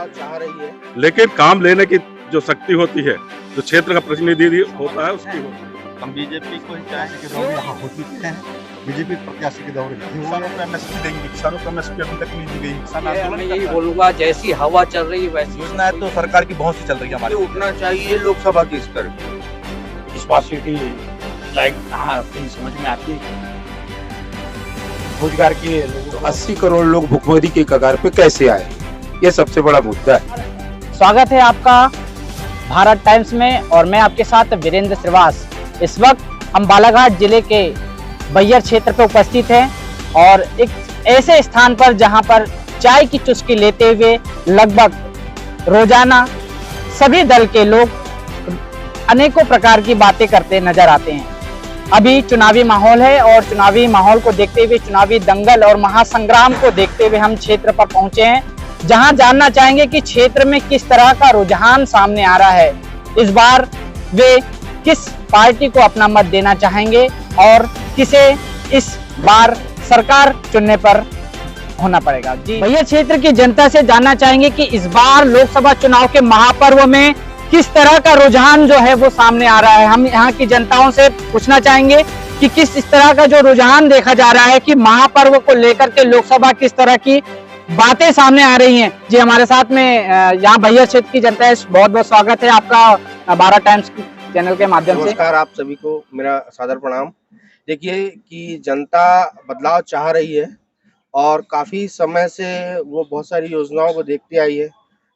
चाह रही है, लेकिन काम लेने की जो शक्ति होती है, जो क्षेत्र का प्रतिनिधि होता है उसकी होती है। हम बीजेपी को ही चाहेंगे कि दौरे यहाँ हो चुके हैं, बीजेपी प्रत्याशी के दौरे नहीं हुए। किसानों को एमएसपी देंगे, किसानों को एमएसपी अभी तक नहीं दी गई। किसान मैं आंदोलन यही कर बोलूंगा, जैसी हवा चल रही है वैसी योजनाएं तो सरकार की बहुत सी चल रही है हमारे। उठना चाहिए लोकसभा की स्तर पे। स्पासिटी लाइक समझ में आती है। रोजगार के 80 करोड़ लोग भुखमरी के कगार पे कैसे आए, ये सबसे बड़ा मुद्दा है। स्वागत है आपका भारत टाइम्स में और मैं आपके साथ वीरेंद्र श्रीवास। इस वक्त हम बालाघाट जिले के बैयर क्षेत्र पर उपस्थित हैं और एक ऐसे स्थान पर जहां पर चाय की चुस्की लेते हुए लगभग रोजाना सभी दल के लोग अनेकों प्रकार की बातें करते नजर आते हैं। अभी चुनावी माहौल है और चुनावी माहौल को देखते हुए, चुनावी दंगल और महासंग्राम को देखते हुए हम क्षेत्र पर पहुंचे हैं, जहां जानना चाहेंगे कि क्षेत्र में किस तरह का रुझान सामने आ रहा है। इस बार वे किस पार्टी को अपना मत देना चाहेंगे और किसे इस बार सरकार चुनने पर होना पड़ेगा। जी भैया, क्षेत्र की जनता से जानना चाहेंगे कि इस बार लोकसभा चुनाव के महापर्व में किस तरह का रुझान जो है वो सामने आ रहा है। हम यहाँ की जनताओं से पूछना चाहेंगे कि किस इस तरह का जो रुझान देखा जा रहा है कि महापर्व को लेकर के लोकसभा किस तरह की बातें सामने आ रही हैं। जी हमारे साथ में यहाँ बैयर क्षेत्र की जनता है, बहुत बहुत स्वागत है आपका भारत टाइम्स चैनल के माध्यम से। नमस्कार आप सभी को मेरा सादर प्रणाम। देखिए कि जनता बदलाव चाह रही है और काफी समय से वो बहुत सारी योजनाओं को देखती आई है,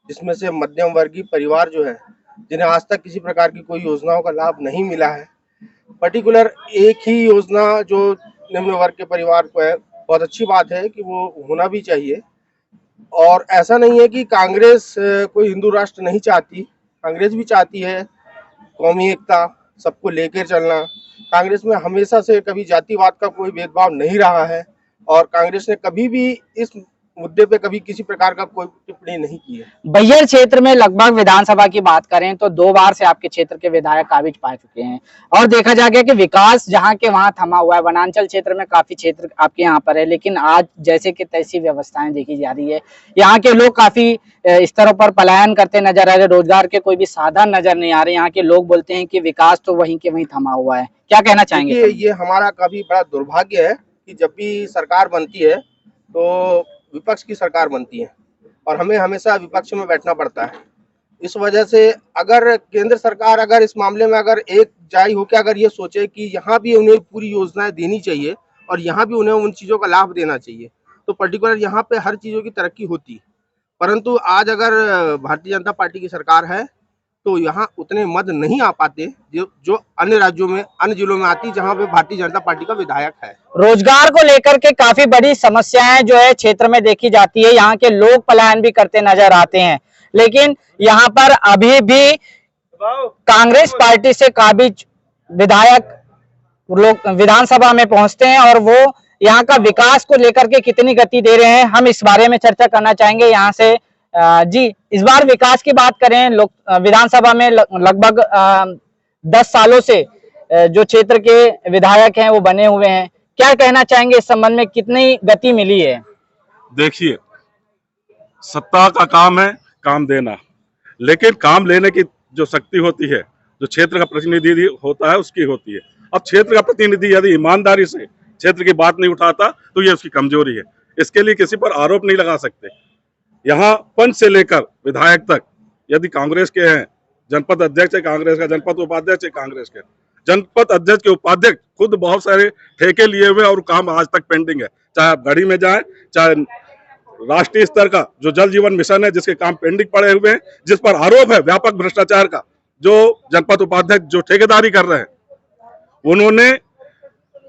जिसमें से मध्यम वर्गीय परिवार जो है, जिन्हें आज तक किसी प्रकार की कोई योजनाओं का लाभ नहीं मिला है। पर्टिकुलर एक ही योजना जो निम्न वर्ग के परिवार को है, बहुत अच्छी बात है कि वो होना भी चाहिए। और ऐसा नहीं है कि कांग्रेस कोई हिंदू राष्ट्र नहीं चाहती, कांग्रेस भी चाहती है कौमी एकता, सबको लेकर चलना। कांग्रेस में हमेशा से कभी जातिवाद का कोई भेदभाव नहीं रहा है और कांग्रेस ने कभी भी इस मुद्दे पे कभी किसी प्रकार का कोई टिप्पणी नहीं की है। बैयर क्षेत्र में लगभग विधानसभा की बात करें तो 2 बार से आपके क्षेत्र के विधायक काबिज पा चुके हैं और देखा जा गया कि विकास जहां के वहां थमा हुआ है। वनांचल क्षेत्र में काफी क्षेत्र आपके यहाँ पर है, लेकिन आज जैसे कि तैसी व्यवस्थाएं देखी जा रही है, यहाँ के लोग काफी स्तरों पर पलायन करते नजर आ रहे, रोजगार के कोई भी साधन नजर नहीं आ रहे। यहाँ के लोग बोलते हैं कि विकास तो वहीं के वहीं थमा हुआ है। क्या कहना चाहेंगे? ये हमारा काफी बड़ा दुर्भाग्य है कि जब भी सरकार बनती है तो विपक्ष की सरकार बनती है और हमें हमेशा विपक्ष में बैठना पड़ता है। इस वजह से अगर केंद्र सरकार अगर इस मामले में अगर एक जाई होकर अगर ये सोचे कि यहाँ भी उन्हें पूरी योजनाएं देनी चाहिए और यहाँ भी उन्हें उन चीज़ों का लाभ देना चाहिए, तो पर्टिकुलर यहाँ पे हर चीज़ों की तरक्की होती। परंतु आज अगर भारतीय जनता पार्टी की सरकार है तो यहाँ उतने मद नहीं आ पाते जो अन्य राज्यों में, अन्य जिलों में आती, जहाँ पे भारतीय जनता पार्टी का विधायक है। रोजगार को लेकर के काफी बड़ी समस्याएं जो है क्षेत्र में देखी जाती है। यहाँ के लोग पलायन भी करते नजर आते हैं, लेकिन यहाँ पर अभी भी कांग्रेस पार्टी से काबिज विधायक लोग विधानसभा में पहुंचते हैं और वो यहाँ का विकास को लेकर के कितनी गति दे रहे हैं, हम इस बारे में चर्चा करना चाहेंगे यहाँ से। जी, इस बार विकास की बात करें, लोग विधानसभा में लगभग 10 सालों से जो क्षेत्र के विधायक हैं वो बने हुए हैं, क्या कहना चाहेंगे इस संबंध में, कितनी गति मिली है? देखिए, सत्ता का काम है काम देना, लेकिन काम लेने की जो शक्ति होती है, जो क्षेत्र का प्रतिनिधि होता है उसकी होती है। अब क्षेत्र का प्रतिनिधि यदि ईमानदारी से क्षेत्र की बात नहीं उठाता तो ये उसकी कमजोरी है। इसके लिए किसी पर आरोप नहीं लगा सकते। यहाँ पंच से लेकर विधायक तक यदि कांग्रेस के हैं, जनपद अध्यक्ष है कांग्रेस का, जनपद उपाध्यक्ष है कांग्रेस के, जनपद अध्यक्ष के उपाध्यक्ष खुद बहुत सारे ठेके लिए हुए और काम आज तक पेंडिंग है। चाहे आप गढ़ी में जाएं, चाहे राष्ट्रीय स्तर का जो जल जीवन मिशन है जिसके काम पेंडिंग पड़े हुए हैं, जिस पर आरोप है व्यापक भ्रष्टाचार का, जो जनपद उपाध्यक्ष जो ठेकेदारी कर रहे हैं उन्होंने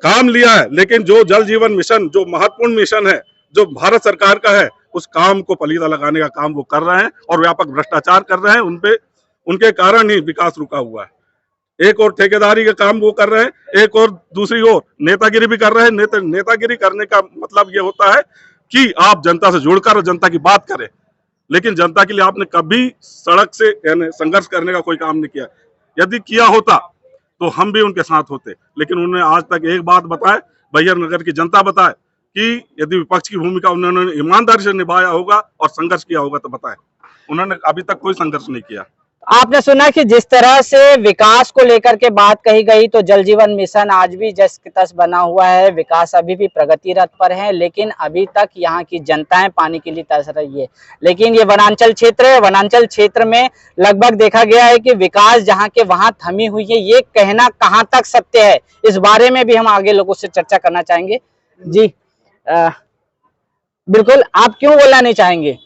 काम लिया है, लेकिन जो जल जीवन मिशन जो महत्वपूर्ण मिशन है जो भारत सरकार का है, उस काम को पलीदा लगाने का काम वो कर रहे हैं और व्यापक भ्रष्टाचार कर रहे हैं। उनपे उनके कारण ही विकास रुका हुआ है। एक और ठेकेदारी का काम वो कर रहे हैं, एक और दूसरी ओर नेतागिरी भी कर रहे हैं। नेतागिरी करने का मतलब ये होता है कि आप जनता से जुड़कर और जनता की बात करें, लेकिन जनता के लिए आपने कभी सड़क से यानी संघर्ष करने का कोई काम नहीं किया। यदि किया होता तो हम भी उनके साथ होते, लेकिन उन्होंने आज तक एक बात बताए, बैयर नगर की जनता बताए कि यदि विपक्ष की भूमिका उन्होंने ईमानदारी से निभाया होगा और संघर्ष किया होगा तो बताएं। उन्होंने अभी तक कोई संघर्ष नहीं किया। आपने सुना कि जिस तरह से विकास को लेकर के बात कही गई, तो जल जीवन मिशन आज भी जस की तस बना हुआ है। विकास अभी भी प्रगति रथ पर है, लेकिन अभी तक यहाँ की जनताएं पानी के लिए तरस रही है। लेकिन ये वनांचल क्षेत्र है, वनांचल क्षेत्र में लगभग देखा गया है कि विकास जहाँ के वहां थमी हुई है। ये कहना कहाँ तक सत्य है, इस बारे में भी हम आगे लोगों से चर्चा करना चाहेंगे। जी बिल्कुल, आप क्यों बोलना नहीं चाहेंगे?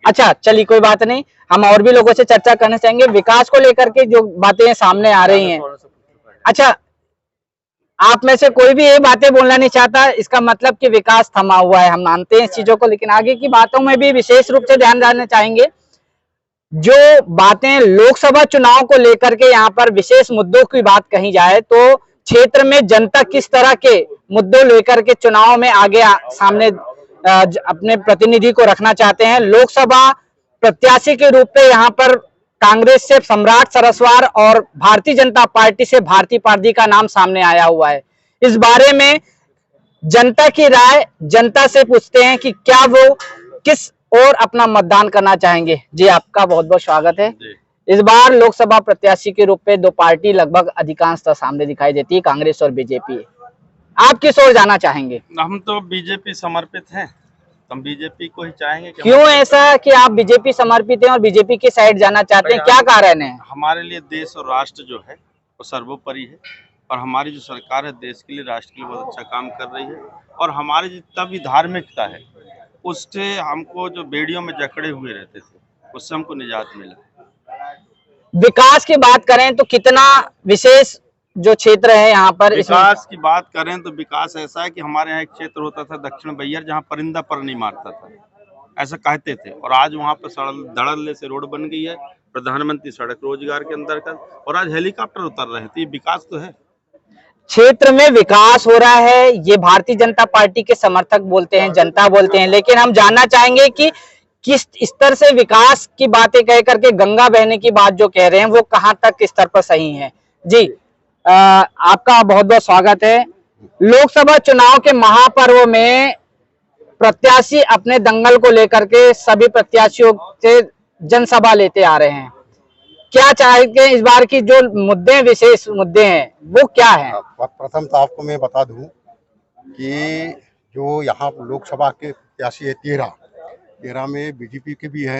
अच्छा चलिए, कोई बात नहीं, हम और भी लोगों से चर्चा करना चाहेंगे। विकास को लेकर के जो बातें सामने आ रही हैं, अच्छा आप में से कोई भी ये बातें बोलना नहीं चाहता, इसका मतलब कि विकास थमा हुआ है। हम मानते हैं इस चीजों को, लेकिन आगे की बातों में भी विशेष रूप से ध्यान देना चाहेंगे। जो बातें लोकसभा चुनाव को लेकर के यहाँ पर विशेष मुद्दों की बात कही जाए, तो क्षेत्र में जनता किस तरह के मुद्दों लेकर के चुनाव में आगे सामने अपने प्रतिनिधि को रखना चाहते हैं। लोकसभा प्रत्याशी के रूप में यहाँ पर कांग्रेस से सम्राट सरस्वार और भारतीय जनता पार्टी से भारती पारदी का नाम सामने आया हुआ है। इस बारे में जनता की राय जनता से पूछते हैं कि क्या वो किस ओर अपना मतदान करना चाहेंगे। जी आपका बहुत बहुत स्वागत है। इस बार लोकसभा प्रत्याशी के रूप में दो पार्टी लगभग अधिकांशतः सामने दिखाई देती है, कांग्रेस और बीजेपी। आप किस ओर जाना चाहेंगे? हम तो बीजेपी समर्पित हैं, हम बीजेपी को ही चाहेंगे। क्यों ऐसा कि आप बीजेपी समर्पित हैं और बीजेपी की साइड जाना चाहते हैं, क्या कारण है? हमारे लिए देश और राष्ट्र जो है वो सर्वोपरि है, और हमारी जो सरकार है देश के लिए, राष्ट्र के लिए बहुत अच्छा काम कर रही है। और हमारी जितना भी धार्मिकता है उससे हमको, जो बेड़ियों में जकड़े हुए रहते थे, उससे हमको निजात मिला। विकास की बात करें तो कितना विशेष जो क्षेत्र है यहाँ पर, विकास की बात करें तो विकास ऐसा है कि हमारे यहाँ एक क्षेत्र होता था दक्षिण बैयर, जहाँ परिंदा पर नहीं मारता था, ऐसा कहते थे। और आज वहाँ पर धड़ल्ले से रोड बन गई है, प्रधानमंत्री सड़क रोजगार के अंतर्गत, और आज हेलीकॉप्टर उतर रहे थे। विकास तो है, क्षेत्र में विकास हो रहा है, ये भारतीय जनता पार्टी के समर्थक बोलते हैं, जनता बोलते हैं। लेकिन हम जानना चाहेंगे कि किस स्तर से विकास की बातें कह करके गंगा बहने की बात जो कह रहे हैं, वो कहां तक किस स्तर पर सही है। जी आपका बहुत बहुत स्वागत है। लोकसभा चुनाव के महापर्व में प्रत्याशी अपने दंगल को लेकर के सभी प्रत्याशियों से जनसभा लेते आ रहे हैं। क्या चाहेंगे इस बार की जो मुद्दे, विशेष मुद्दे हैं, वो क्या है? प्रथम तो आपको मैं बता दूं कि जो यहाँ लोकसभा के प्रत्याशी है 13 में बीजेपी के भी है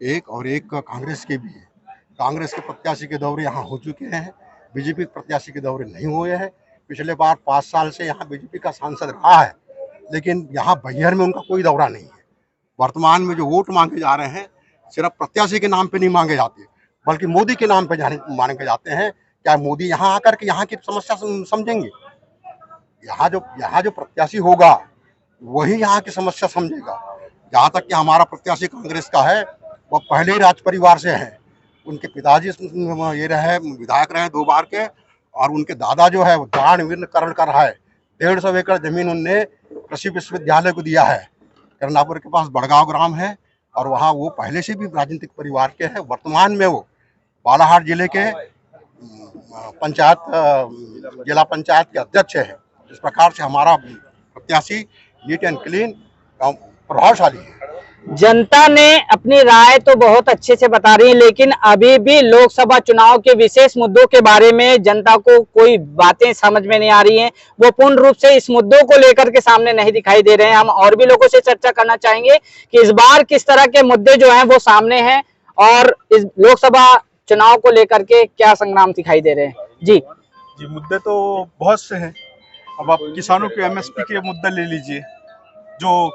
एक, और एक कांग्रेस के भी है। कांग्रेस के प्रत्याशी के दौरे यहाँ हो चुके हैं, बीजेपी के प्रत्याशी के दौरे नहीं हुए हैं। पिछले बार 5 साल से यहाँ बीजेपी का सांसद रहा है, लेकिन यहाँ बैयर में उनका कोई दौरा नहीं है। वर्तमान में जो वोट मांगे जा रहे हैं, सिर्फ प्रत्याशी के नाम पे नहीं मांगे जाते, बल्कि मोदी के नाम पे मांगे जाते हैं। क्या मोदी यहाँ आकर के यहाँ की समस्या समझेंगे? यहाँ जो प्रत्याशी होगा वही यहाँ की समस्या समझेगा। जहाँ तक कि हमारा प्रत्याशी कांग्रेस का है, वह पहले ही राज परिवार से है। उनके पिताजी ये रहे विधायक रहे 2 बार के, और उनके दादा जो है वो दानवीकरण कर रहा है। 150 एकड़ जमीन उनने कृषि विश्वविद्यालय को दिया है। करनापुर के पास बड़गांव ग्राम है, और वहाँ वो पहले से भी राजनीतिक परिवार के हैं। वर्तमान में वो बालाहाट जिले के जिला पंचायत के अध्यक्ष है। इस प्रकार से हमारा प्रत्याशी नीट एंड क्लीन प्रभावशाली है। जनता ने अपनी राय तो बहुत अच्छे से बता रही है, लेकिन अभी भी लोकसभा चुनाव के विशेष मुद्दों के बारे में जनता को कोई बातें समझ में नहीं आ रही हैं। वो पूर्ण रूप से इस मुद्दों को लेकर के सामने नहीं दिखाई दे रहे हैं। हम और भी लोगों से चर्चा करना चाहेंगे कि इस बार किस तरह के मुद्दे जो हैं वो सामने हैं, और इस लोकसभा चुनाव को लेकर के क्या संग्राम दिखाई दे रहे हैं। जी मुद्दे तो बहुत से हैं। अब आप किसानों के MSP के मुद्दा ले लीजिए, जो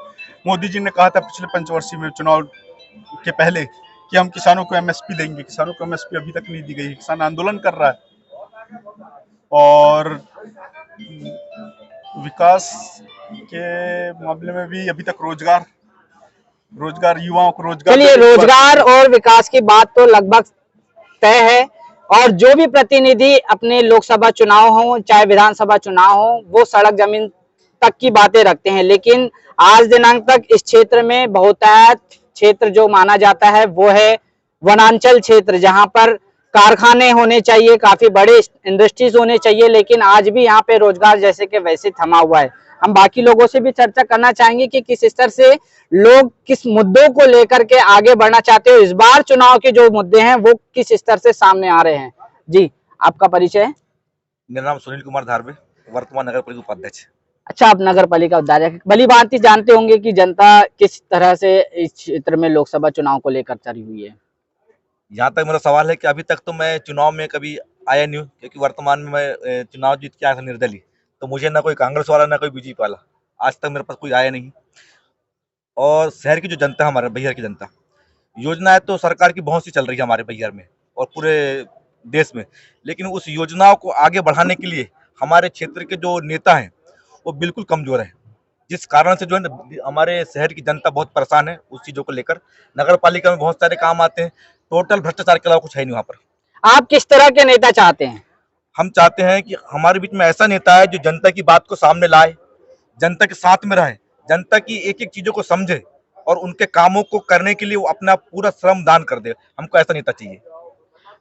मोदी जी ने कहा था पिछले पंचवर्षीय में चुनाव के पहले कि हम किसानों को MSP देंगे। किसानों को MSP अभी तक नहीं दी गई, किसान आंदोलन कर रहा है। और विकास के मामले में भी अभी तक रोजगार रोजगार, युवाओं को रोजगार। चलिए, रोजगार और विकास की बात तो लगभग तय है, और जो भी प्रतिनिधि अपने लोकसभा चुनाव हो चाहे विधानसभा चुनाव हो, वो सड़क जमीन तक की बातें रखते हैं, लेकिन आज दिनांक तक इस क्षेत्र में बहुतायत क्षेत्र जो माना जाता है वो है वनांचल क्षेत्र, जहां पर कारखाने होने चाहिए, काफी बड़े इंडस्ट्रीज होने चाहिए, लेकिन आज भी यहाँ पे रोजगार जैसे कि वैसे थमा हुआ है। हम बाकी लोगों से भी चर्चा करना चाहेंगे कि किस स्तर से लोग किस मुद्दों को लेकर के आगे बढ़ना चाहते हो, इस बार चुनाव के जो मुद्दे हैं वो किस स्तर से सामने आ रहे हैं। जी, आपका परिचय? मेरा नाम सुनील कुमार धारवे, वर्तमान नगर पालिका उपाध्यक्ष। अच्छा, आप नगर पालिका उपाध्यक्ष, भली भांति जानते होंगे कि जनता किस तरह से इस क्षेत्र में लोकसभा चुनाव को लेकर चली हुई है। यहाँ तक मेरा सवाल है कि अभी तक तो मैं चुनाव में कभी आया नहीं हूँ, क्योंकि वर्तमान में मैं चुनाव जीत के आया था निर्दलीय, तो मुझे ना कोई कांग्रेस वाला ना कोई बीजेपी वाला आज तक मेरे पास कोई आया नहीं। और शहर की जो जनता है, हमारे बैहर की जनता, योजनाएं तो सरकार की बहुत सी चल रही है हमारे बैहर में और पूरे देश में, लेकिन उस योजनाओं को आगे बढ़ाने के लिए हमारे क्षेत्र के जो नेता हैं वो बिल्कुल कमजोर हैं, जिस कारण से जो है ना हमारे शहर की जनता बहुत परेशान है उस चीज़ों को लेकर। नगर पालिका में बहुत सारे काम आते हैं, टोटल भ्रष्टाचार के अलावा कुछ है नहीं वहाँ पर। आप किस तरह के नेता चाहते हैं? हम चाहते हैं कि हमारे बीच में ऐसा नेता है जो जनता की बात को सामने लाए, जनता के साथ में रहे, जनता की एक एक चीजों को समझे और उनके कामों को करने के लिए वो अपना पूरा श्रम दान कर दे। हमको ऐसा नेता चाहिए।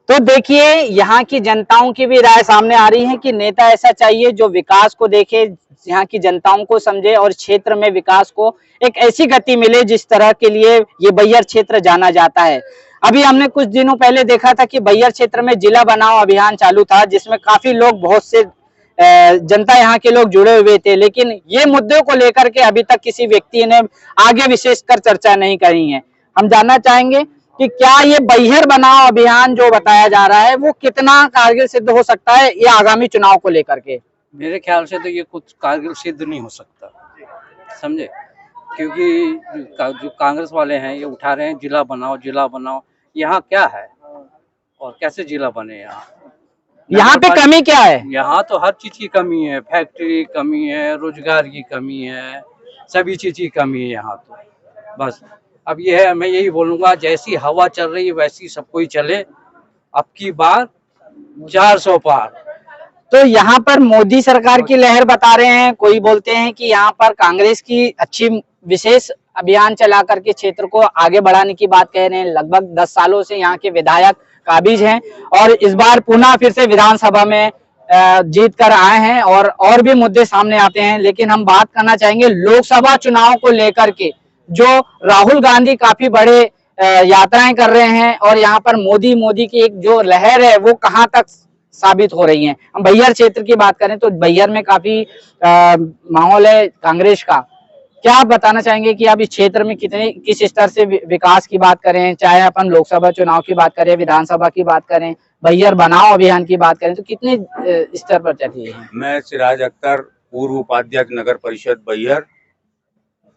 तो देखिए, यहाँ की जनताओं की भी राय सामने आ रही है कि नेता ऐसा चाहिए जो विकास को देखे, यहाँ की जनताओं को समझे और क्षेत्र में विकास को एक ऐसी गति मिले जिस तरह के लिए ये बैहर क्षेत्र जाना जाता है। अभी हमने कुछ दिनों पहले देखा था कि बैहर क्षेत्र में जिला बनाओ अभियान चालू था, जिसमें काफी लोग, बहुत से जनता यहाँ के लोग जुड़े हुए थे, लेकिन ये मुद्दों को लेकर के अभी तक किसी व्यक्ति ने आगे विशेषकर चर्चा नहीं करी है। हम जानना चाहेंगे कि क्या ये बैहर बनाओ अभियान जो बताया जा रहा है वो कितना कारगर सिद्ध हो सकता है ये आगामी चुनाव को लेकर के? मेरे ख्याल से तो ये कुछ कारगर सिद्ध नहीं हो सकता, समझे, क्योंकि जो कांग्रेस वाले हैं ये उठा रहे हैं जिला बनाओ जिला बनाओ। यहाँ क्या है और कैसे जिला बने? यहाँ पे कमी क्या है? यहाँ तो हर चीज की कमी है, फैक्ट्री की कमी है, रोजगार की कमी है, सभी चीज की कमी है यहाँ तो। बस अब ये है, मैं यही बोलूंगा, जैसी हवा चल रही है वैसी सबको ही चले, अब की बार 400 पार। तो यहाँ पर मोदी सरकार की लहर बता रहे हैं, कोई बोलते हैं कि यहाँ पर कांग्रेस की अच्छी विशेष अभियान चला करके क्षेत्र को आगे बढ़ाने की बात कह रहे हैं। लगभग 10 सालों से यहाँ के विधायक काबिज हैं और इस बार पुनः फिर से विधानसभा में जीत कर आए हैं और भी मुद्दे सामने आते हैं। लेकिन हम बात करना चाहेंगे लोकसभा चुनाव को लेकर के, जो राहुल गांधी काफी बड़े यात्राएं कर रहे हैं और यहाँ पर मोदी की एक जो लहर है वो कहाँ तक साबित हो रही है। हम बैहर क्षेत्र की बात करें तो बैहर में काफी माहौल है कांग्रेस का। क्या आप बताना चाहेंगे कि अब इस क्षेत्र में किस स्तर से विकास की बात करें, चाहे अपन लोकसभा चुनाव की बात करें, विधानसभा की बात करें, बैहर बनाओ अभियान की बात करें, तो कितने स्तर पर चल रही है? मैं सिराज अख्तर, पूर्व उपाध्यक्ष नगर परिषद बैहर,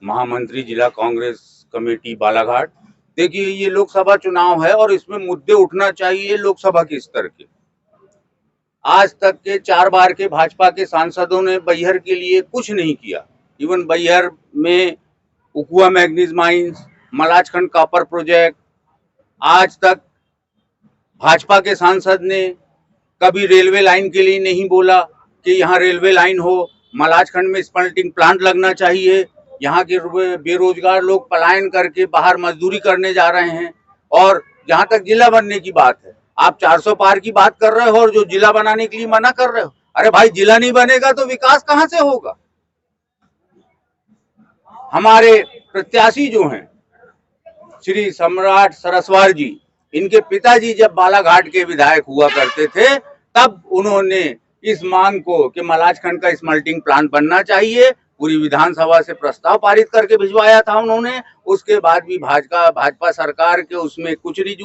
महामंत्री जिला कांग्रेस कमेटी बालाघाट। देखिए, ये लोकसभा चुनाव है और इसमें मुद्दे उठना चाहिए लोकसभा के स्तर के। आज तक के 4 बार के भाजपा के सांसदों ने बैहर के लिए कुछ नहीं किया। इवन बैहर में Ukwa manganese mines, Malanjkhand copper project, आज तक भाजपा के सांसद ने कभी रेलवे लाइन के लिए नहीं बोला कि यहाँ रेलवे लाइन हो, मलाजखंड में स्पल्टिंग प्लांट लगना चाहिए। यहाँ के बेरोजगार लोग पलायन करके बाहर मजदूरी करने जा रहे हैं। और जहाँ तक जिला बनने की बात है, आप 400 पार की बात कर रहे हो और जो जिला बनाने के लिए मना कर रहे हो। अरे भाई, जिला नहीं बनेगा तो विकास कहाँ से होगा? हमारे प्रत्याशी जो हैं श्री सम्राट सरस्वार जी, इनके पिताजी जब बालाघाट के विधायक हुआ करते थे तब उन्होंने इस मांग को कि मलाजखंड का स्मल्टिंग प्लांट बनना चाहिए पूरी विधानसभा से प्रस्ताव पारित करके भिजवाया था उन्होंने। उसके बाद भी भाजपा सरकार के उसमें कुछ नहीं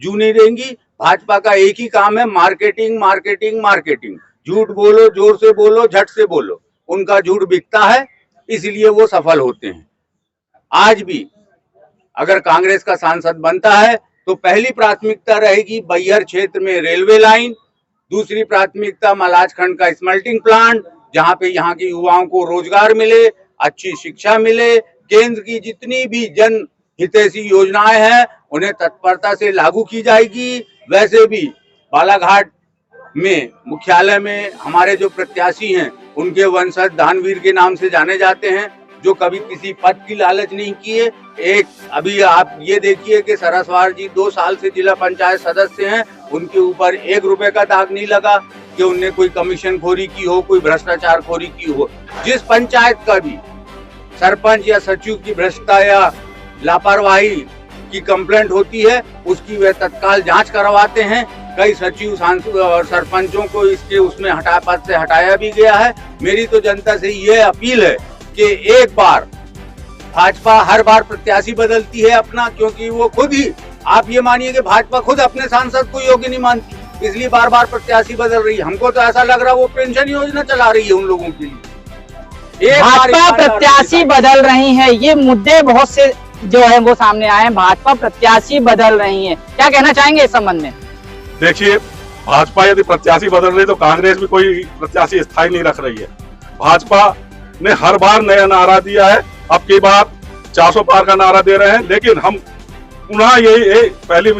जू नहीं देंगी। भाजपा का एक ही काम है, मार्केटिंग मार्केटिंग मार्केटिंग। झूठ बोलो, जोर से बोलो, झट से बोलो, उनका झूठ बिकता है, इसलिए वो सफल होते हैं। आज भी अगर कांग्रेस का सांसद बनता है तो पहली प्राथमिकता रहेगी बैहर क्षेत्र में रेलवे लाइन, दूसरी प्राथमिकता मलाजखंड का स्मल्टिंग प्लांट, जहां पे यहाँ के युवाओं को रोजगार मिले, अच्छी शिक्षा मिले, केंद्र की जितनी भी जन हितैषी योजनाएं हैं उन्हें तत्परता से लागू की जाएगी। वैसे भी बालाघाट में मुख्यालय में हमारे जो प्रत्याशी हैं उनके वंशज दानवीर के नाम से जाने जाते हैं, जो कभी किसी पद की लालच नहीं किए। एक अभी आप ये देखिए कि सरस्वार जी 2 साल से जिला पंचायत सदस्य हैं, उनके ऊपर 1 रुपए का दाग नहीं लगा कि उनने कोई कमीशन खोरी की हो, कोई भ्रष्टाचार खोरी की हो। जिस पंचायत का भी सरपंच या सचिव की भ्रष्टा या लापरवाही की कंप्लेंट होती है उसकी वे तत्काल जांच करवाते हैं। कई सचिव सांसद और सरपंचों को इसके उसमें पद से हटाया भी गया है। मेरी तो जनता से ये अपील है कि एक बार भाजपा हर बार प्रत्याशी बदलती है अपना, क्योंकि वो खुद ही, आप ये मानिए कि भाजपा खुद अपने सांसद को योग्य नहीं मानती, इसलिए बार बार प्रत्याशी बदल रही है। हमको तो ऐसा लग रहा है वो पेंशन योजना चला रही है उन लोगों के लिए। भाजपा प्रत्याशी बदल रही है, ये मुद्दे बहुत से जो है वो सामने आए हैं। भाजपा प्रत्याशी बदल रही है, क्या कहना चाहेंगे इस संबंध में? देखिए, भाजपा यदि प्रत्याशी बदल रही तो कांग्रेस भी कोई प्रत्याशी स्थायी नहीं रख रही है। भाजपा ने हर बार नया नारा दिया है, अब की बार 400 पार का नारा दे रहे हैं, लेकिन हम पुनः यही पहली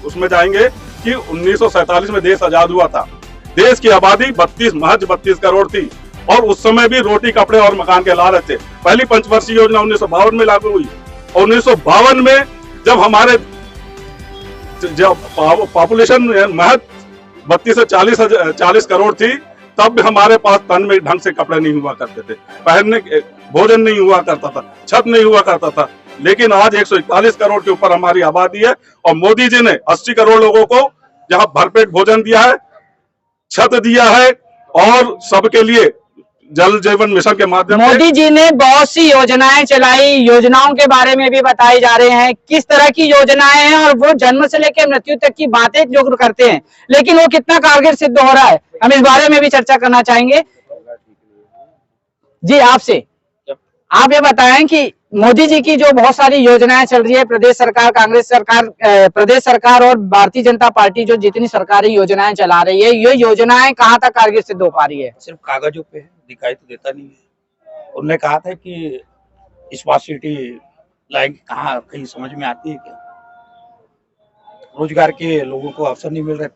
उसमें जाएंगे कि 1947 में देश आजाद हुआ था। देश की आबादी महज 32 करोड़ थी और उस समय भी रोटी कपड़े और मकान के लालच थे। पहली पंचवर्षीय योजना 1952 में लागू हुई और 1952 में जब हमारे पॉपुलेशन महज 32 से 40 करोड़ थी, तब हमारे पास तन में ढंग से कपड़े नहीं हुआ करते थे, पहनने भोजन नहीं हुआ करता था, छत नहीं हुआ करता था। लेकिन आज 141 करोड़ के ऊपर हमारी आबादी है और मोदी जी ने 80 करोड़ लोगों को जहां भरपेट भोजन दिया है, छत दिया है और सबके लिए जल जीवन मिशन के माध्यम से मोदी जी ने बहुत सी योजनाएं चलाई, योजनाओं के बारे में भी बताई जा रहे हैं किस तरह की योजनाएं हैं और वो जन्म से लेकर मृत्यु तक की बातें जो करते हैं, लेकिन वो कितना कारगर सिद्ध हो रहा है, हम इस बारे में भी चर्चा करना चाहेंगे। जी, आपसे आप ये बताएं कि मोदी जी की जो बहुत सारी योजनाएं चल रही है, प्रदेश सरकार, कांग्रेस सरकार, प्रदेश सरकार और भारतीय जनता पार्टी जो जितनी सरकारी योजनाएं चला रही है, ये योजनाएं कहां तक कारगर सिद्ध हो पा रही है? सिर्फ कागजों पे है, दिखाई तो देता नहीं है। उन्होंने कहा था कि स्मार्ट सिटी लाएंगे, कहाँ कहीं समझ में आती है क्या? रोजगार के लोगों को अवसर नहीं मिल रहे।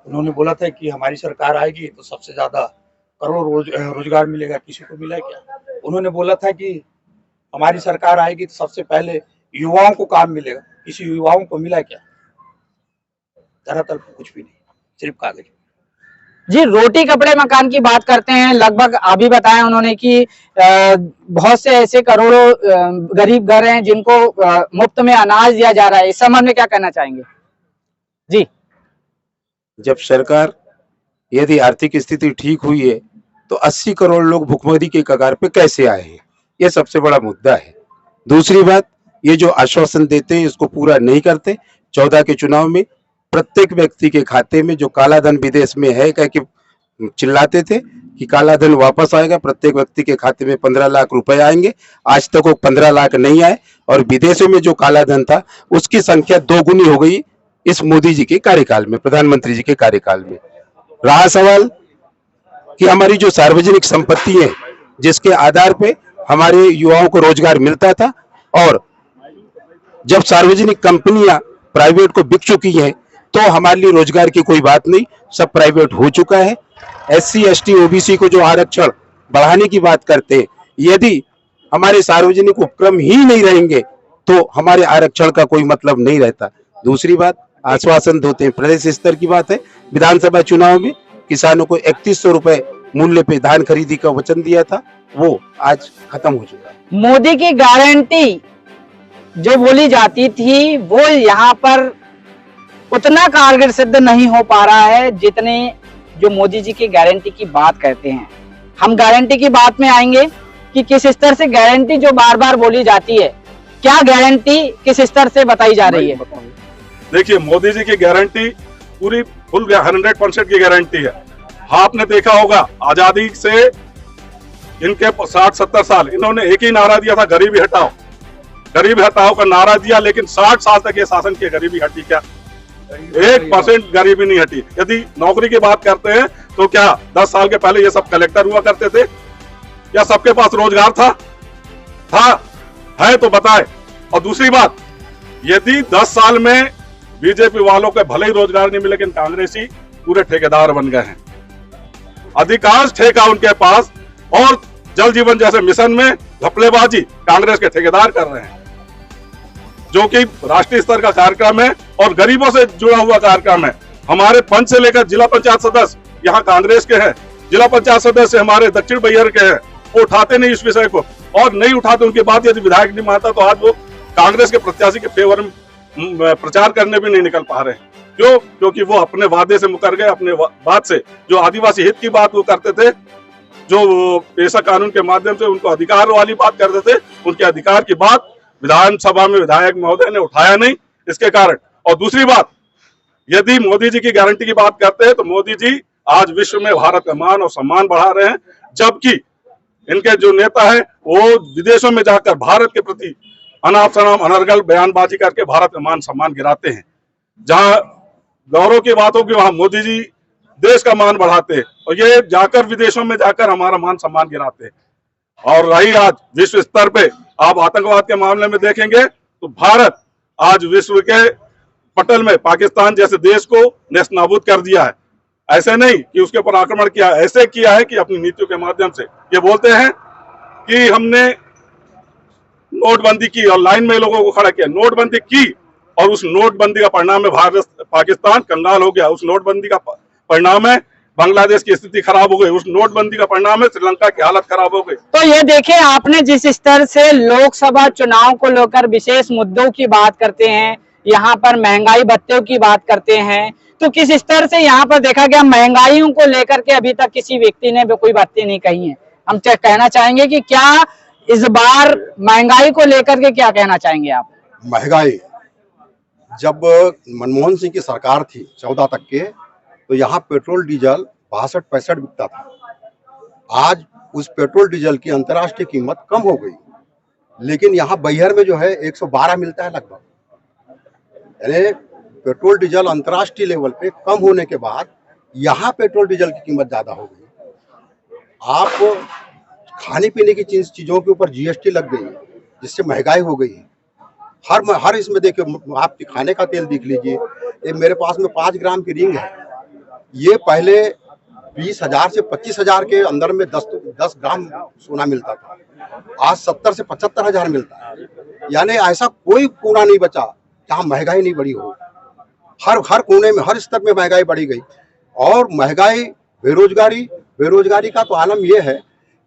उन्होंने बोला था कि हमारी सरकार आएगी तो सबसे ज्यादा करोड़ रोजगार मिलेगा, किसी को मिला क्या? उन्होंने बोला था कि हमारी सरकार आएगी तो सबसे पहले युवाओं को काम मिलेगा, किसी युवाओं को मिला क्या? धरातल पर कुछ भी नहीं, सिर्फ कागज। जी, रोटी कपड़े मकान की बात करते हैं, लगभग अभी बताया उन्होंने कि बहुत से ऐसे करोड़ों गरीब घर हैं जिनको मुफ्त में अनाज दिया जा रहा है, इस संबंध में क्या कहना चाहेंगे? जी, जब सरकार, यदि आर्थिक स्थिति ठीक हुई है तो 80 करोड़ लोग भुखमरी के कगार पे कैसे आए हैं, ये सबसे बड़ा मुद्दा है। दूसरी बात, ये जो आश्वासन देते हैं इसको पूरा नहीं करते। 14 के चुनाव में प्रत्येक व्यक्ति के खाते में जो काला धन विदेश में है कह के चिल्लाते थे कि काला धन वापस आएगा, प्रत्येक व्यक्ति के खाते में 15 लाख रुपए आएंगे। आज तक वो 15 लाख नहीं आए और विदेशों में जो काला धन था उसकी संख्या 2 गुनी हो गई इस मोदी जी के कार्यकाल में, प्रधानमंत्री जी के कार्यकाल में। रहा सवाल कि हमारी जो सार्वजनिक संपत्ति है जिसके आधार पे हमारे युवाओं को रोजगार मिलता था, और जब सार्वजनिक कंपनियां प्राइवेट को बिक चुकी हैं तो हमारे लिए रोजगार की कोई बात नहीं, सब प्राइवेट हो चुका है। SC ST OBC को जो आरक्षण बढ़ाने की बात करते हैं, यदि हमारे सार्वजनिक उपक्रम ही नहीं रहेंगे तो हमारे आरक्षण का कोई मतलब नहीं रहता। दूसरी बात, आश्वासन देते हैं, प्रदेश स्तर की बात है, विधानसभा चुनाव में किसानों को 3100 रुपए मूल्य पे धान खरीदी का वचन दिया था, वो आज खत्म हो चुका है। मोदी की गारंटी जो बोली जाती थी वो यहाँ पर उतना कारगर सिद्ध नहीं हो पा रहा है जितने जो मोदी जी की गारंटी की बात करते हैं। हम गारंटी की बात में आएंगे कि किस स्तर से गारंटी जो बार बार बोली जाती है, क्या गारंटी किस स्तर से बताई जा रही है? देखिए, मोदी जी की गारंटी पूरी फुल 100% की गारंटी है। आपने देखा होगा आजादी से इनके 60-70 साल इन्होंने एक ही नारा दिया था, गरीबी हटाओ। गरीबी हटाओ का नारा दिया, लेकिन 60 साल तक ये शासन की गरीबी हटी क्या? 1% गरीबी नहीं हटी। यदि नौकरी की बात करते हैं तो क्या 10 साल के पहले ये सब कलेक्टर हुआ करते थे? या सबके पास रोजगार था? है तो बताए। और दूसरी बात, यदि 10 साल में बीजेपी वालों के भले ही रोजगार नहीं मिले, लेकिन कांग्रेसी पूरे ठेकेदार बन गए हैं। अधिकांश ठेका उनके पास, और जल जीवन जैसे मिशन में घपलेबाजी कांग्रेस के ठेकेदार कर रहे हैं, जो कि राष्ट्रीय स्तर का कार्यक्रम है और गरीबों से जुड़ा हुआ कार्यक्रम है। हमारे पंच से लेकर जिला पंचायत सदस्य यहाँ कांग्रेस के हैं, जिला पंचायत सदस्य हमारे दक्षिण बैहर के हैं, वो उठाते नहीं इस विषय को, और नहीं उठाते उनकी बात। यदि विधायक नहीं मानता तो आज वो कांग्रेस के प्रत्याशी के फेवर में प्रचार करने भी नहीं निकल पा रहे। क्यों? क्योंकि वो अपने वादे से मुकर गए, अपने बात से। जो आदिवासी हित की बात वो करते थे, जो पेशा कानून के माध्यम से उनको अधिकार वाली बात करते थे, उनके अधिकार की बात विधानसभा में विधायक महोदय ने उठाया नहीं, इसके कारण। और दूसरी बात, यदि मोदी जी की गारंटी की बात करते हैं तो मोदी जी आज विश्व में भारत का मान और सम्मान बढ़ा रहे हैं, जबकि इनके जो नेता है वो विदेशों में जाकर भारत के प्रति अनाप शनाप अनर्गल बयानबाजी करके भारत का मान सम्मान गिराते हैं। जहां गौरव की बात होगी वहां मोदी जी देश का मान बढ़ाते हैं, और ये जाकर विदेशों में जाकर हमारा मान सम्मान गिराते हैं। और रही आज विश्व स्तर पे आप आतंकवाद के मामले में देखेंगे तो भारत आज विश्व के पटल में पाकिस्तान जैसे देश को नेस्तनाबूद कर दिया है। ऐसे नहीं कि उसके ऊपर आक्रमण किया, ऐसे किया है कि अपनी नीतियों के माध्यम से ये बोलते हैं कि हमने नोटबंदी की और लाइन में लोगों को खड़ा किया। नोटबंदी की और उस नोटबंदी का परिणाम है भारत पाकिस्तान कंगाल हो गया। उस नोटबंदी का परिणाम है बांग्लादेश की स्थिति खराब हो गई। उस नोटबंदी का परिणाम है श्रीलंका की हालत खराब हो गई। तो ये देखें, आपने जिस स्तर से लोकसभा चुनाव को लेकर विशेष मुद्दों की बात करते हैं, यहाँ पर महंगाई भत्ते की बात करते हैं, तो किस स्तर से यहाँ पर देखा गया महंगाइयों को लेकर के अभी तक किसी व्यक्ति ने भी कोई बातें नहीं कही है। हम कहना चाहेंगे कि क्या इस बार महंगाई को लेकर के क्या कहना चाहेंगे आप? महंगाई जब मनमोहन सिंह की सरकार थी 14 तक के, तो यहाँ पेट्रोल डीजल 62-65 बिकता था। आज उस पेट्रोल डीजल की अंतर्राष्ट्रीय कीमत कम हो गई, लेकिन यहाँ बैहर में जो है 112 मिलता है लगभग। यानी पेट्रोल डीजल अंतर्राष्ट्रीय लेवल पे कम होने के बाद यहाँ पेट्रोल डीजल की कीमत ज्यादा हो गई। आप खाने पीने की चीजों के ऊपर जीएसटी लग गई, जिससे महंगाई हो गई है। हर इसमें देखिए, आप खाने का तेल देख लीजिए। ये मेरे पास में 5 ग्राम की रिंग है, ये पहले 20,000 से 25,000 के अंदर में 10 ग्राम सोना मिलता था, आज 70 से 75,000 मिलता है। यानी ऐसा कोई कोना नहीं बचा जहाँ महंगाई नहीं बढ़ी हो। हर कोने में, हर स्तर में महंगाई बढ़ी गई। और महंगाई, बेरोजगारी का तो आलम यह है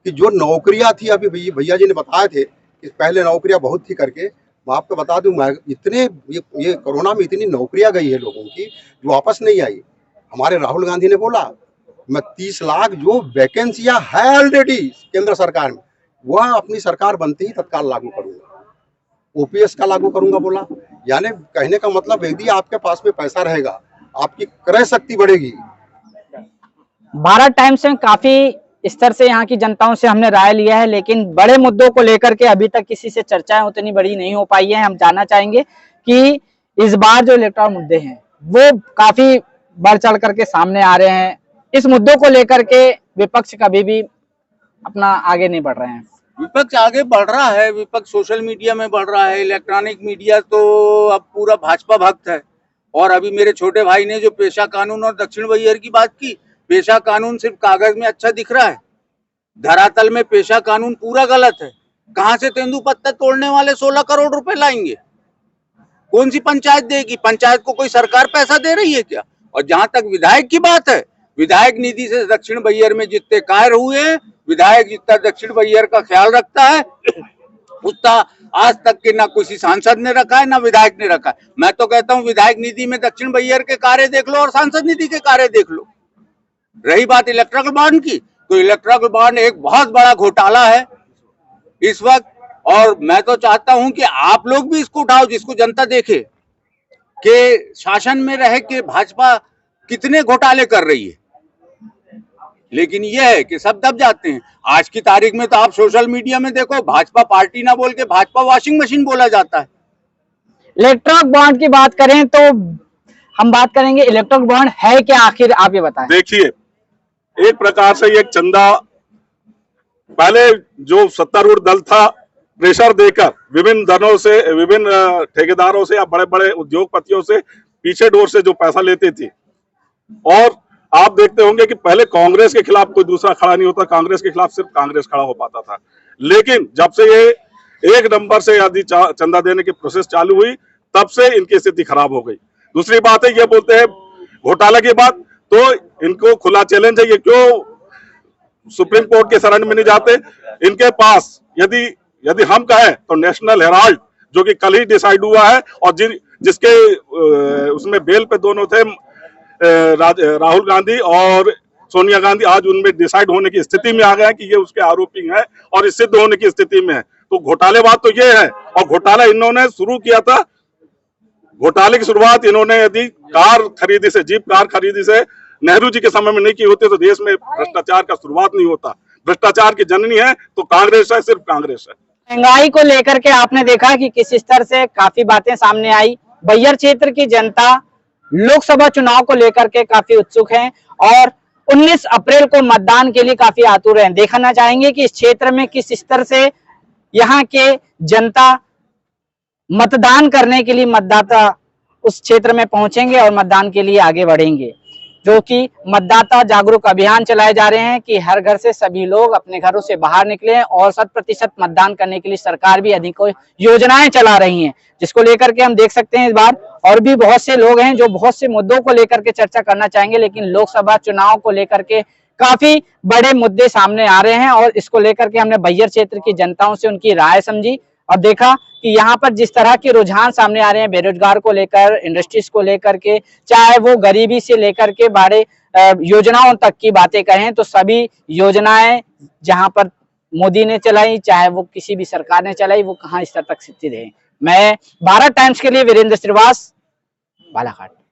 कि जो नौकरियां थी, अभी भैया जी ने बताए थे कि पहले नौकरियां बहुत थी करके, मैं आपको बता दूं, इतने ये कोरोना में इतनी नौकरियां गई है लोगों की जो वापस नहीं आई। हमारे राहुल गांधी ने बोला मैं 30 लाख जो वैकेंसियां है ऑलरेडी केंद्र सरकार में, वह अपनी सरकार बनते ही तत्काल लागू करूंगा, ओपीएस का लागू करूंगा बोला। यानी कहने का मतलब यदि आपके पास में पैसा रहेगा, आपकी क्रय शक्ति बढ़ेगी। भारत टाइम्स में काफी स्तर से यहाँ की जनताओं से हमने राय लिया है, लेकिन बड़े मुद्दों को लेकर के अभी तक किसी से चर्चाएं उतनी बड़ी नहीं हो पाई है। हम जानना चाहेंगे कि इस बार जो इलेक्ट्रॉल मुद्दे हैं वो काफी बढ़ चढ़ करके सामने आ रहे हैं। इस मुद्दों को लेकर के विपक्ष कभी भी अपना आगे नहीं बढ़ रहे हैं। विपक्ष आगे बढ़ रहा है, विपक्ष सोशल मीडिया में बढ़ रहा है। इलेक्ट्रॉनिक मीडिया तो अब पूरा भाजपा भक्त है। और अभी मेरे छोटे भाई ने जो पेशा कानून और दक्षिण बैहर की बात की, पेशा कानून सिर्फ कागज में अच्छा दिख रहा है, धरातल में पेशा कानून पूरा गलत है। कहां से तेंदुपत्ता तोड़ने वाले 16 करोड़ रुपए लाएंगे? कौन सी पंचायत देगी? पंचायत को कोई सरकार पैसा दे रही है क्या? और जहां तक विधायक की बात है, विधायक निधि से दक्षिण बैहर में जितने कार्य हुए, विधायक जितना दक्षिण बैहर का ख्याल रखता है उतना आज तक के ना किसी सांसद ने रखा है ना विधायक ने रखा है। मैं तो कहता हूं विधायक निधि में दक्षिण बैहर के कार्य देख लो और सांसद निधि के कार्य देख लो। रही बात इलेक्ट्रल बॉन्ड की, तो इलेक्ट्रल बॉन्ड एक बहुत बड़ा घोटाला है इस वक्त। और मैं तो चाहता हूं कि आप लोग भी इसको उठाओ, जिसको जनता देखे कि शासन में रह के भाजपा कितने घोटाले कर रही है। लेकिन यह है कि सब दब जाते हैं। आज की तारीख में तो आप सोशल मीडिया में देखो, भाजपा पार्टी ना बोल के भाजपा वॉशिंग मशीन बोला जाता है। इलेक्ट्रल बॉन्ड की बात करें तो हम बात करेंगे, इलेक्ट्रल बॉन्ड है क्या आखिर, आप ये बताएं। देखिए, एक प्रकार से ये चंदा, पहले जो सत्तारूढ़ दल था प्रेशर देकर विभिन्न दलों से, विभिन्न ठेकेदारों से या बड़े बड़े उद्योगपतियों से पीछे डोर से जो पैसा लेती थी। और आप देखते होंगे कि पहले कांग्रेस के खिलाफ कोई दूसरा खड़ा नहीं होता, कांग्रेस के खिलाफ सिर्फ कांग्रेस खड़ा हो पाता था। लेकिन जब से ये एक नंबर से यदि चंदा देने की प्रोसेस चालू हुई, तब से इनकी स्थिति खराब हो गई। दूसरी बात है, ये बोलते हैं घोटाला की बात, तो इनको खुला चैलेंज है, ये क्यों सुप्रीम कोर्ट के शरण में नहीं जाते। इनके पास यदि हम कहें तो नेशनल हेराल्ड, जो कि कल ही डिसाइड हुआ है, और जिसके उसमें बेल पे दोनों थे, राहुल गांधी और सोनिया गांधी, आज उनमें डिसाइड होने की स्थिति में आ गए हैं कि ये उसके आरोपी हैं और सिद्ध होने की स्थिति में है। तो घोटालेबाज तो ये है, और घोटाला इन्होंने शुरू किया था। घोटाले की शुरुआत इन्होंने यदि कार खरीदी से, जीप कार खरीदी से नेहरू जी के समय में नहीं की होती तो देश में भ्रष्टाचार का शुरुआत नहीं होता। भ्रष्टाचार की जननी है तो कांग्रेस है, सिर्फ कांग्रेस है। महंगाई को लेकर के आपने देखा कि किस स्तर से काफी बातें सामने आई। बैयर क्षेत्र की जनता लोकसभा चुनाव को लेकर के काफी उत्सुक है और 19 अप्रैल को मतदान के लिए काफी आतुर हैं। देखना चाहेंगे कि इस क्षेत्र में किस स्तर से यहाँ के जनता मतदान करने के लिए मतदाता उस क्षेत्र में पहुंचेंगे और मतदान के लिए आगे बढ़ेंगे, जो कि मतदाता जागरूक अभियान चलाए जा रहे हैं कि हर घर से सभी लोग अपने घरों से बाहर निकले और 100% मतदान करने के लिए सरकार भी अधिक योजनाएं चला रही हैं, जिसको लेकर के हम देख सकते हैं इस बार और भी बहुत से लोग हैं जो बहुत से मुद्दों को लेकर के चर्चा करना चाहेंगे। लेकिन लोकसभा चुनाव को लेकर के काफी बड़े मुद्दे सामने आ रहे हैं और इसको लेकर के हमने बैयर क्षेत्र की जनताओं से उनकी राय समझी और देखा कि यहाँ पर जिस तरह के रुझान सामने आ रहे हैं, बेरोजगार को लेकर, इंडस्ट्रीज को लेकर के, चाहे वो गरीबी से लेकर के बड़े योजनाओं तक की बातें कहें, तो सभी योजनाएं जहां पर मोदी ने चलाई, चाहे वो किसी भी सरकार ने चलाई, वो कहां स्तर तक स्थित है। मैं भारत टाइम्स के लिए वीरेंद्र श्रीवास, बालाघाट।